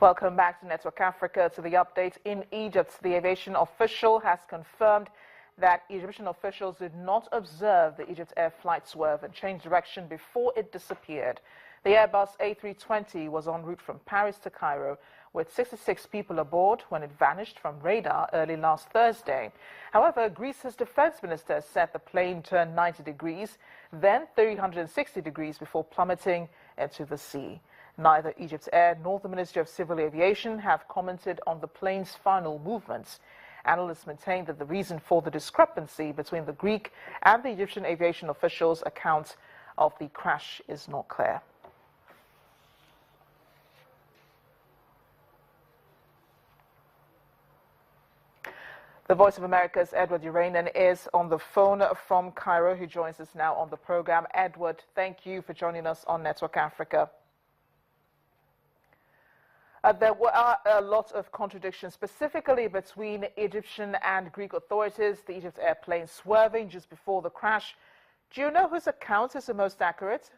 Welcome back to Network Africa. To the update in Egypt, the aviation official has confirmed that Egyptian officials did not observe the Egyptair flight swerve and change direction before it disappeared. The Airbus A320 was en route from Paris to Cairo with 66 people aboard when it vanished from radar early last Thursday. However, Greece's defense minister said the plane turned 90 degrees, then 360 degrees before plummeting into the sea. Neither Egyptair nor the Ministry of Civil Aviation have commented on the plane's final movements. Analysts maintain that the reason for the discrepancy between the Greek and the Egyptian aviation officials' accounts of the crash is not clear. The Voice of America's Edward Uranen is on the phone from Cairo. He joins us now on the program. Edward, thank you for joining us on Network Africa. There were a lot of contradictions, specifically between Egyptian and Greek authorities, the Egyptair plane swerving just before the crash. Do you know whose account is the most accurate?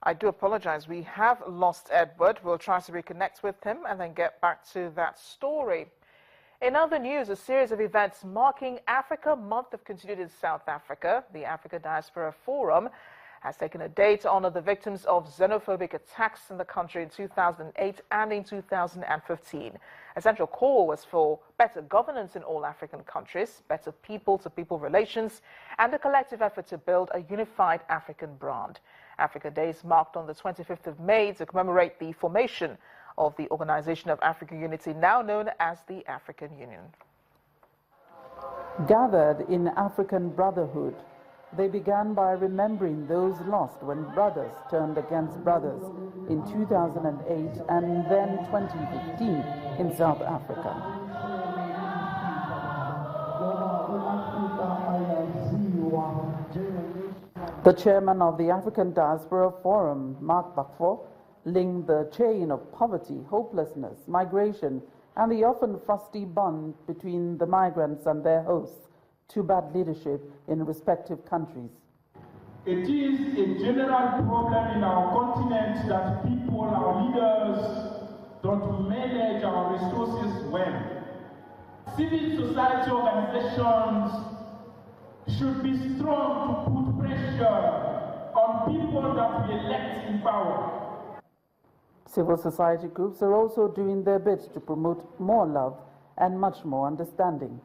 I do apologize. We have lost Edward. We'll try to reconnect with him and then get back to that story. In other news, a series of events marking Africa Month have continued in South Africa. The Africa Diaspora Forum has taken a day to honor the victims of xenophobic attacks in the country in 2008 and in 2015. A central call was for better governance in all African countries, better people-to-people relations, and a collective effort to build a unified African brand. Africa Day is marked on the 25th of May to commemorate the formation of the Organization of African Unity, now known as the African Union. Gathered in African brotherhood, they began by remembering those lost when brothers turned against brothers in 2008 and then 2015 in South Africa. The chairman of the African Diaspora Forum, Mark Bakfo, linked the chain of poverty, hopelessness, migration, and the often frosty bond between the migrants and their hosts to bad leadership in respective countries. It is a general problem in our continent that people, our leaders, don't manage our resources well. Civil society organizations should be strong to put pressure on people that we elect in power. Civil society groups are also doing their bit to promote more love and much more understanding.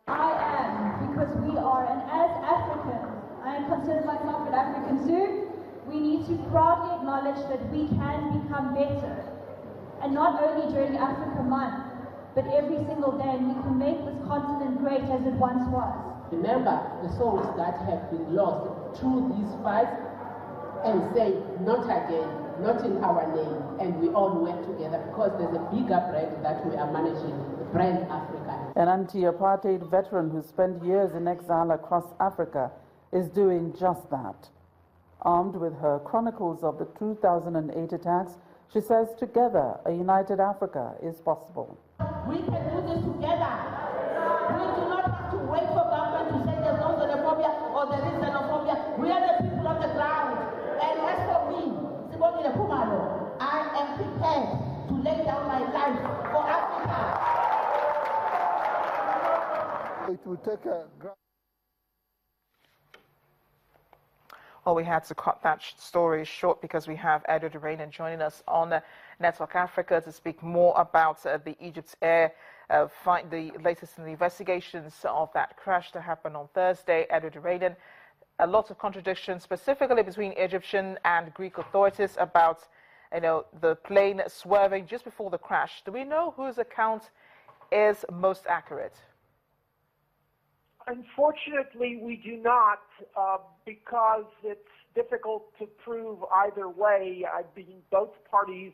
I am, because we are, and as Africans, I consider myself an African too, we need to proudly acknowledge that we can become better. And not only during Africa Month, but every single day, and we can make this continent great as it once was. Remember the souls that have been lost through these fights and say, not again, not in our name, and we all work together because there's a bigger brand that we are managing, the brand Africa. An anti-apartheid veteran who spent years in exile across Africa is doing just that. Armed with her chronicles of the 2008 attacks, she says together a united Africa is possible. We can do this together. We do not have to wait for government to say there's no xenophobia or there is xenophobia. We are the people on the ground. And as for me, I am prepared to lay down my life for Africa. It will take a... Well, we had to cut that story short because we have Edward Uranen joining us on Network Africa to speak more about the Egyptair fight, the latest in the investigations of that crash that happened on Thursday. Edward Uranen, a lot of contradictions, specifically between Egyptian and Greek authorities about, the plane swerving just before the crash. Do we know whose account is most accurate? Unfortunately, we do not, because it's difficult to prove either way. Both parties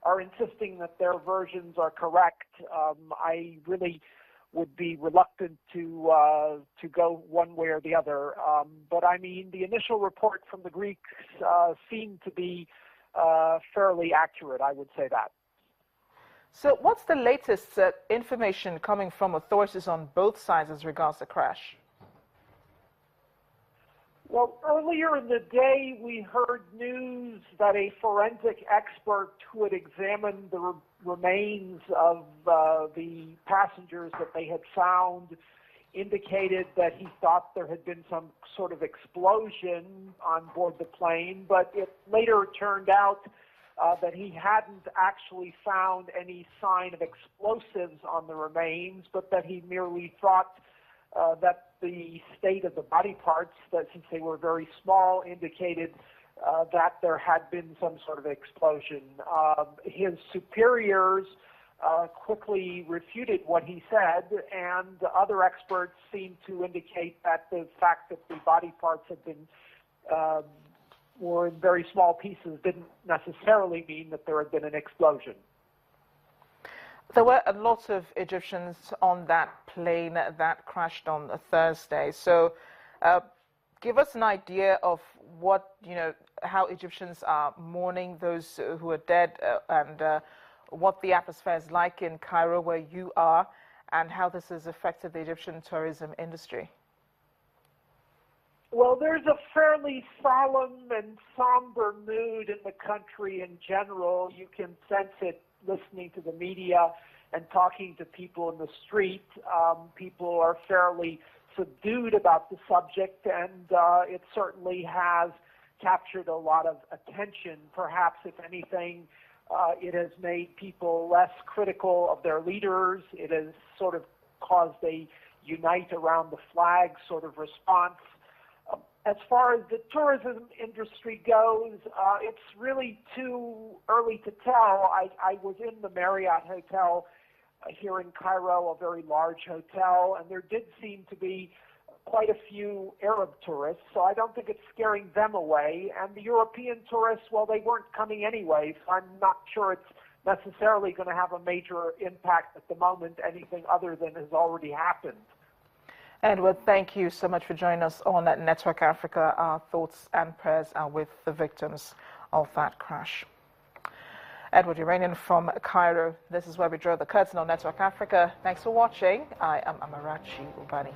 are insisting that their versions are correct. I really would be reluctant to go one way or the other. But I mean, the initial report from the Greeks seemed to be fairly accurate, I would say that. So what's the latest information coming from authorities on both sides as regards the crash? Well, earlier in the day, we heard news that a forensic expert who had examined the remains of the passengers that they had found indicated that he thought there had been some sort of explosion on board the plane, but it later turned out that he hadn't actually found any sign of explosives on the remains, but that he merely thought that the state of the body parts, that since they were very small, indicated that there had been some sort of explosion. His superiors quickly refuted what he said, and other experts seemed to indicate that the fact that the body parts had been were in very small pieces didn't necessarily mean that there had been an explosion. There were a lot of Egyptians on that plane that crashed on a Thursday. So give us an idea of what, how Egyptians are mourning those who are dead and what the atmosphere is like in Cairo, where you are, and how this has affected the Egyptian tourism industry. Well, there's a fairly solemn and somber mood in the country in general. You can sense it listening to the media and talking to people in the street. People are fairly subdued about the subject, and it certainly has captured a lot of attention. Perhaps, if anything, it has made people less critical of their leaders. It has sort of caused a unite around the flag sort of response. As far as the tourism industry goes, it's really too early to tell. I was in the Marriott Hotel here in Cairo, a very large hotel, and there did seem to be quite a few Arab tourists, so I don't think it's scaring them away. And the European tourists, well, they weren't coming anyway, so I'm not sure it's necessarily going to have a major impact at the moment, anything other than has already happened. Edward, thank you so much for joining us on Network Africa. Our thoughts and prayers are with the victims of that crash. Edward Iranian from Cairo. This is where we draw the curtain on Network Africa. Thanks for watching. I am Amarachi Ubani.